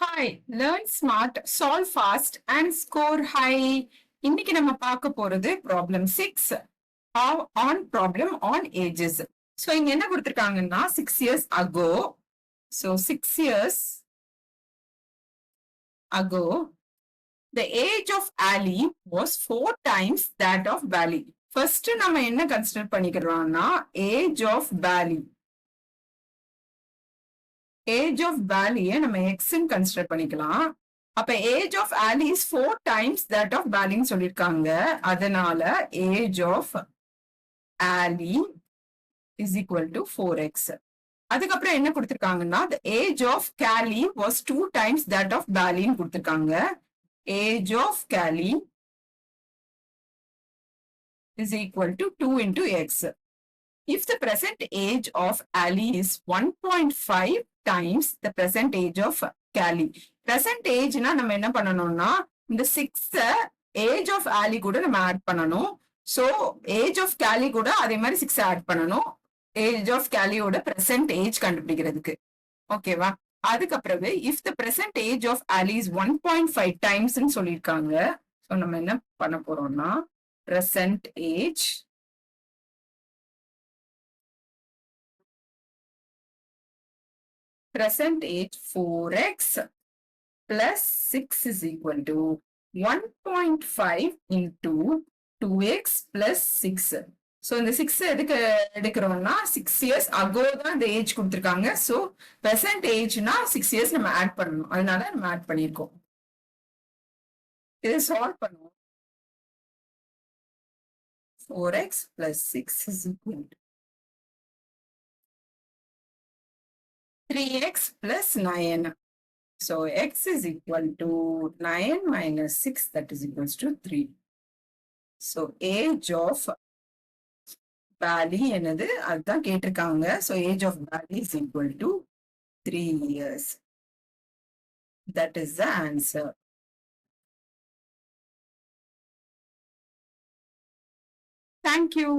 Hi, learn smart, solve fast and score high. இன்னைக்கு நம்ம பார்க்க போறது problem 6 on problem on ages. So இங்க என்ன கொடுத்திருக்காங்கன்னா 6 years ago. So 6 years ago, the age of Ali was 4 times that of Bali. First நம்ம என்ன consider பண்ணிக்கிறோம்னா age of Bali. Age of பேலியை நம்ம எக்ஸ்ன்னு கன்சிடர் பண்ணிக்கலாம். அப்ப age of Ali is 4 times that of பேலின்னு சொல்லியிருக்காங்க. அதனால age of Ali is equal to 4x. அதுக்கப்புறம் என்ன கொடுத்திருக்காங்கன்னா the age of Cali was 2 times that of பேலின்னு கொடுத்திருக்காங்க. Age of Cali is equal to 2 into x. If the present age of Ali is 1.5 times the present age of Cali. Present age na நம்ம என்ன பண்ணணும்னா இந்த 6 age of Ali கூட நம்ம add பண்ணணும். So age of Cali கூட அதே மாதிரி 6 ஆட் பண்ணணும். age of Cali ஓட present age கண்டுபிடிக்கிறதுக்கு. ஓகேவா? அதுக்கப்புறம் if the present age of Ali is 1.5 times ன்னு சொல்லியிருக்காங்க. So நம்ம என்ன பண்ண போறோம்னா present age present age 4x plus 6 is equal to 1.5 into 2x plus 6. So இந்த 6 எதுக்கு எடுக்கிறோம்னா 6 years ago தான் இந்த ஏஜ் கொடுத்திருக்காங்க. So present ageனா 6 years நம்ம ஆட் பண்ணணும். அதனால நம்ம ஆட் பண்ணியிருக்கோம். இதை சால்வ் பண்ணுவோம். 4x plus 6 is equal to 3x plus 9. So x is equal to 9 minus 6, that is equals to 3. So age of Bali என்னது அதுதான் கேட்டிருக்காங்க. So age of Bali is equal to 3 years. That is the answer. Thank you.